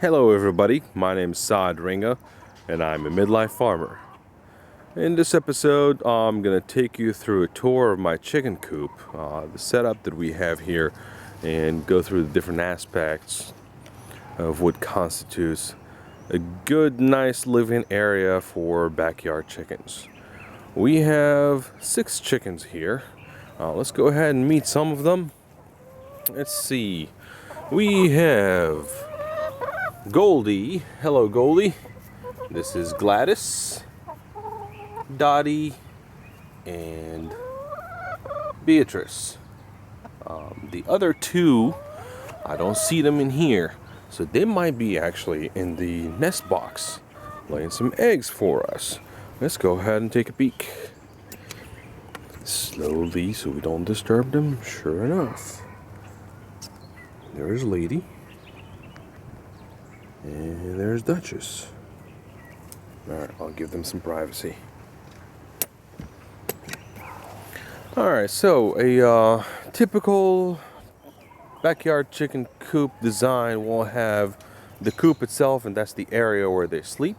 Hello everybody, my name is Saad Ringa and I'm a midlife farmer. In this episode I'm going to take you through a tour of my chicken coop, the setup that we have here, and go through the different aspects of what constitutes a good, nice living area for backyard chickens. We have 6 chickens here. Let's go ahead and meet some of them. Let's see, we have Goldie. Hello, Goldie. This is Gladys, Dottie, and Beatrice. The other 2, I don't see them in here, so they might be actually in the nest box, laying some eggs for us. Let's go ahead and take a peek. Slowly, so we don't disturb them. Sure enough, there's Lady. And there's Duchess. Alright, I'll give them some privacy. Alright, so a typical backyard chicken coop design will have the coop itself, and that's the area where they sleep.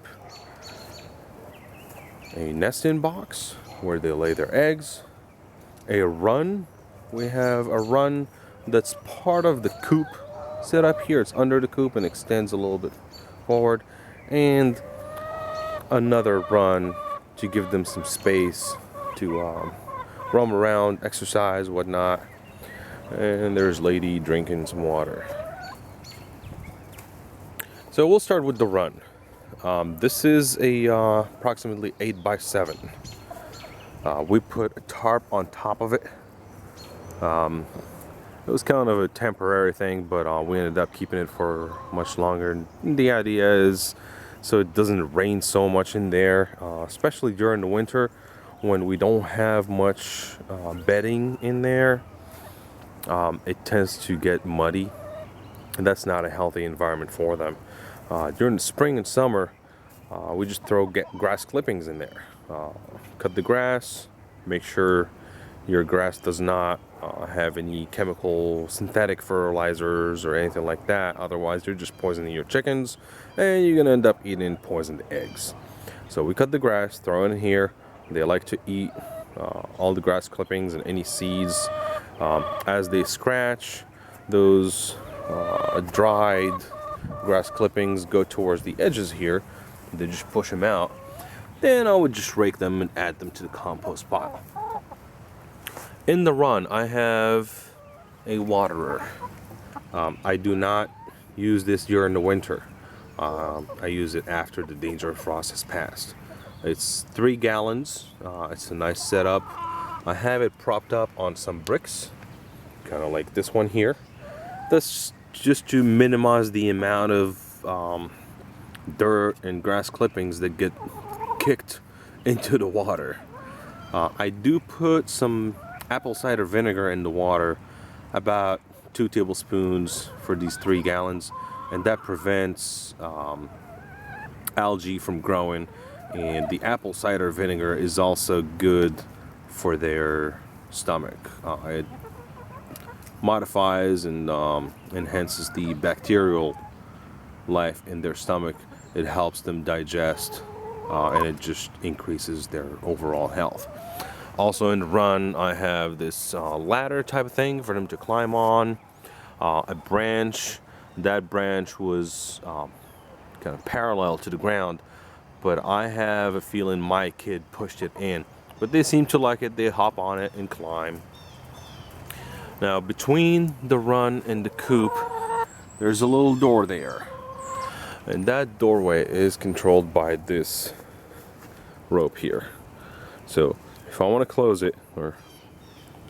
A nest-in box where they lay their eggs. A run. We have a run that's part of the coop set up here. It's under the coop and extends a little bit forward, and another run to give them some space to roam around, exercise, whatnot. And there's Lady drinking some water. So we'll start with the run. This is a approximately 8x7. We put a tarp on top of it. It was kind of a temporary thing, but we ended up keeping it for much longer. And the idea is so it doesn't rain so much in there, especially during the winter when we don't have much bedding in there. It tends to get muddy, and that's not a healthy environment for them. During the spring and summer, we just throw grass clippings in there. Cut the grass, make sure your grass does not have any chemical synthetic fertilizers or anything like that. Otherwise you're just poisoning your chickens and you're gonna end up eating poisoned eggs. So we cut the grass, throw it in here. They like to eat all the grass clippings and any seeds. As they scratch, those dried grass clippings go towards the edges here. They just push them out. Then I would just rake them and add them to the compost pile. In the run, I have a waterer. I do not use this during the winter. I use it after the danger of frost has passed. It's 3 gallons. It's a nice setup. I have it propped up on some bricks, kind of like this one here. That's just to minimize the amount of dirt and grass clippings that get kicked into the water. I do put some apple cider vinegar in the water, about 2 tablespoons for these 3 gallons, and that prevents algae from growing. And the apple cider vinegar is also good for their stomach. It modifies and enhances the bacterial life in their stomach. It helps them digest, and it just increases their overall health. Also in the run, I have this ladder type of thing for them to climb on, a branch. That branch was kind of parallel to the ground, but I have a feeling my kid pushed it in. But they seem to like it. They hop on it and climb. Now between the run and the coop, there's a little door there, and that doorway is controlled by this rope here. So if I want to close it, or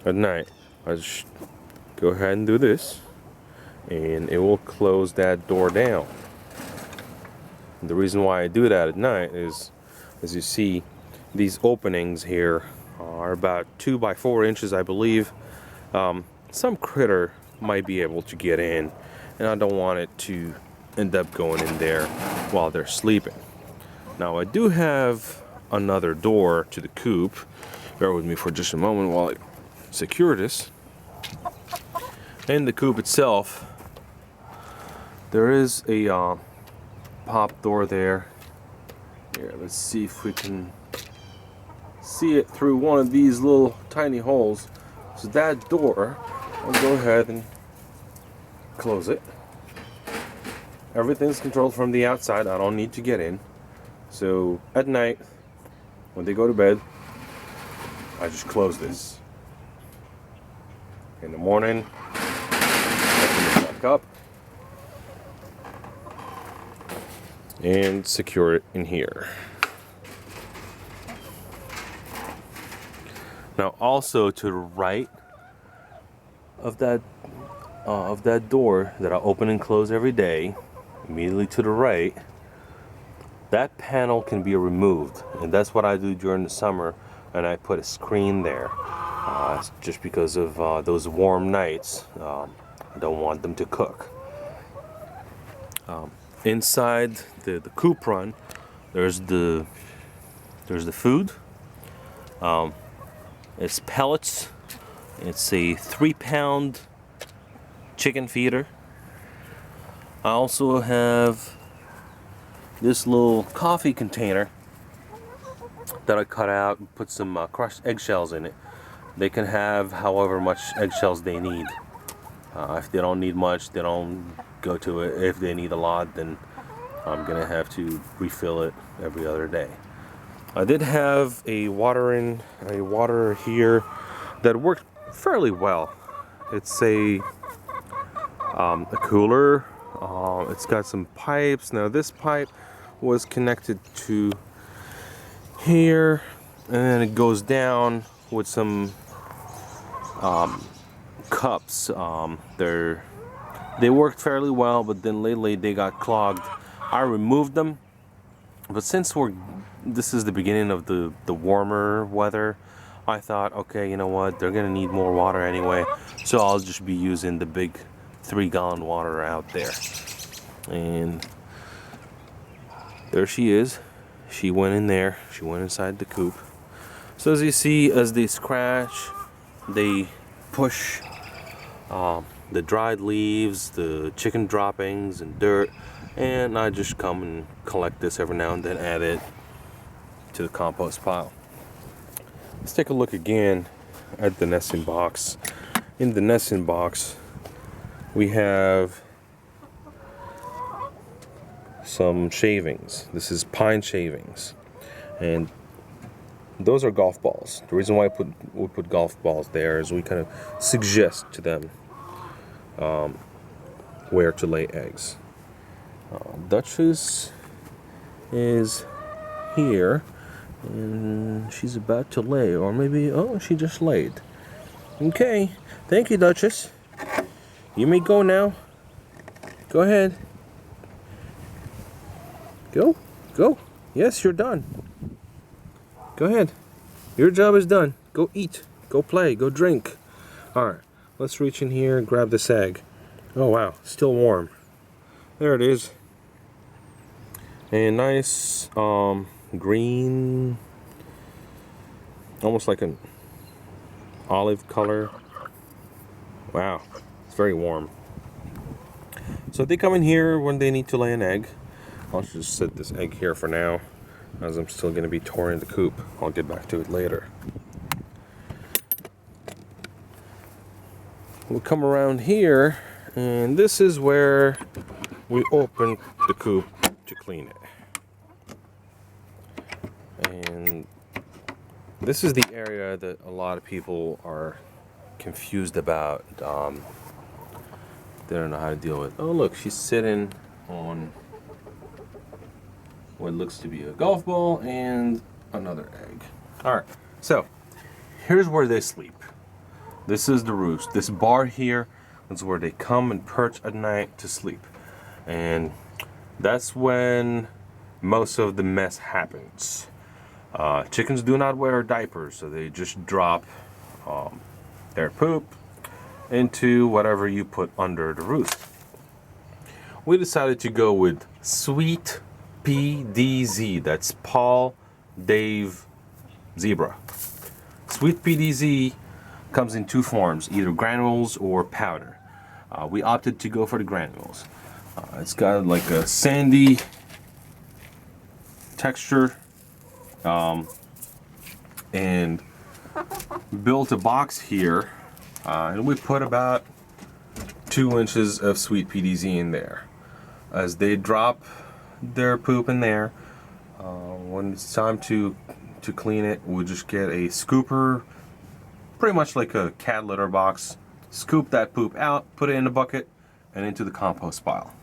at night, I just go ahead and do this, and it will close that door down. And the reason why I do that at night is, as you see, these openings here are about 2 by 4 inches, I believe. Some critter might be able to get in, and I don't want it to end up going in there while they're sleeping. Now I do have another door to the coop. Bear with me for just a moment while I secure this. In the coop itself, there is a pop door there. Here, let's see if we can see it through one of these little tiny holes. So that door, I'll go ahead and close it. Everything's controlled from the outside. I don't need to get in. So at night, when they go to bed, I just close this. In the morning, open it back up and secure it in here. Now, also to the right of that door that I open and close every day, immediately to the right, that panel can be removed, and that's what I do during the summer. And I put a screen there, just because of those warm nights. I don't want them to cook. Inside the coop run, there's the food. It's pellets. It's a 3-pound chicken feeder. I also have this little coffee container that I cut out and put some crushed eggshells in it. They can have however much eggshells they need. If they don't need much, they don't go to it. If they need a lot, then I'm gonna have to refill it every other day. I did have a waterer here that worked fairly well. It's a cooler. It's got some pipes. Now this pipe was connected to here, and then it goes down with some cups. They worked fairly well, but then lately they got clogged. I removed them, but since this is the beginning of the warmer weather, I thought, okay, you know what, they're gonna need more water anyway, so I'll just be using the big 3-gallon water out there. And there she is. She went in there. She went inside the coop. So as you see, as they scratch, they push the dried leaves, the chicken droppings and dirt, and I just come and collect this every now and then, add it to the compost pile. Let's take a look again at the nesting box. In the nesting box, we have some shavings. This is pine shavings, and those are golf balls. The reason why we put golf balls there is we kind of suggest to them where to lay eggs. Duchess is here, and she's about to lay, or maybe, oh, she just laid. Okay, thank you, Duchess. You may go now. Go ahead. Go. Yes, you're done. Go ahead. Your job is done. Go eat. Go play. Go drink. Alright, let's reach in here and grab this egg. Oh wow, still warm. There it is. A nice green, almost like an olive color. Wow, it's very warm. So they come in here when they need to lay an egg. I'll just set this egg here for now, as I'm still going to be touring the coop. I'll get back to it later. We'll come around here, and this is where we open the coop to clean it. And this is the area that a lot of people are confused about. They don't know how to deal with. Oh look, she's sitting on what looks to be a golf ball and another egg. Alright, so here's where they sleep. This is the roost. This bar here is where they come and perch at night to sleep. And that's when most of the mess happens. Chickens do not wear diapers, so they just drop their poop into whatever you put under the roost. We decided to go with Sweet PDZ. That's Paul Dave Zebra. Sweet PDZ comes in two forms, either granules or powder. We opted to go for the granules. It's got like a sandy texture, and built a box here, and we put about 2 inches of sweet PDZ in there. As they drop their poop in there, when it's time to clean it, we'll just get a scooper, pretty much like a cat litter box, scoop that poop out, put it in a bucket, and into the compost pile.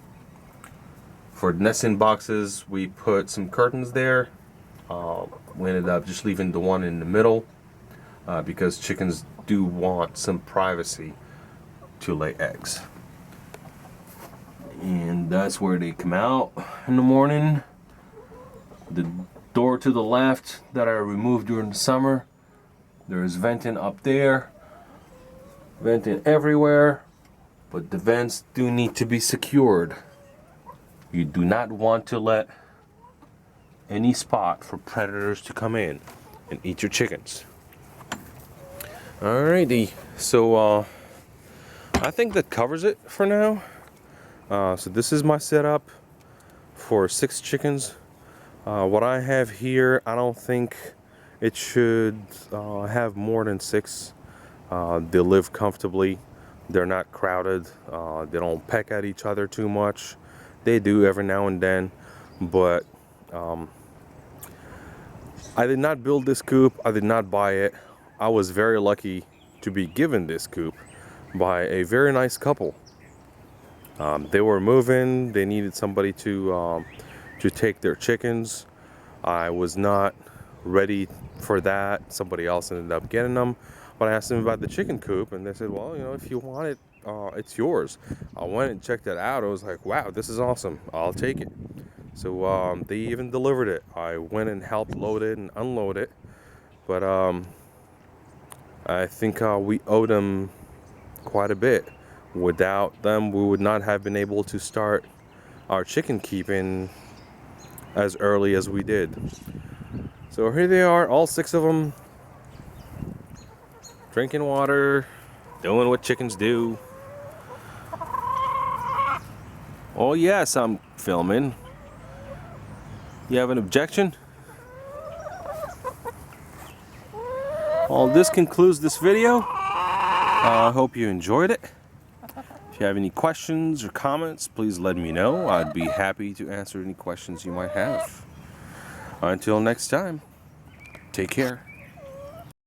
For nesting boxes, we put some curtains there. We ended up just leaving the one in the middle because chickens do want some privacy to lay eggs. And that's where they come out in the morning. The door to the left that I removed during the summer, there's venting up there, venting everywhere, but the vents do need to be secured. You do not want to let any spot for predators to come in and eat your chickens. Alrighty, so I think that covers it for now. So this is my setup for 6 chickens. What I have here, I don't think it should have more than 6. They live comfortably. They're not crowded. They don't peck at each other too much. They do every now and then, but I did not build this coop. I did not buy it. I was very lucky to be given this coop by a very nice couple. They were moving. They needed somebody to take their chickens. I was not ready for that. Somebody else ended up getting them. But I asked them about the chicken coop, and they said, well, you know, if you want it, it's yours. I went and checked it out. I was like, wow, this is awesome. I'll take it. So they even delivered it. I went and helped load it and unload it. But I think we owe them quite a bit. Without them, we would not have been able to start our chicken keeping as early as we did. So here they are, all 6 of them, drinking water, doing what chickens do. Oh yes, I'm filming. You have an objection? Well, this concludes this video. I hope you enjoyed it. If you have any questions or comments, please let me know. I'd be happy to answer any questions you might have. Until next time, take care.